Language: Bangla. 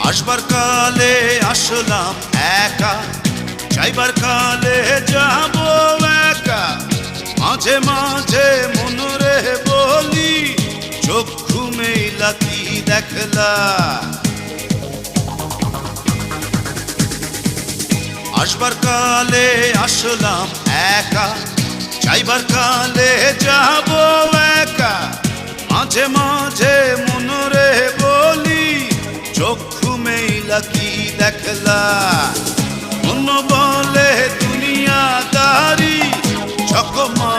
আসবার কালে আসলাম একা, যাইবার কালে যাব একা। মাঝে মাঝে মনরে বলি, চক্ষু মেলা কি দেখলা। আসবার কালে আসলাম একা, যাইবার কালে যাব একা। মাঝে মাঝে মনরে বলি, চক্ষু মেলা কি দেখলা। মন বলে দুনিয়াদারি, চকমা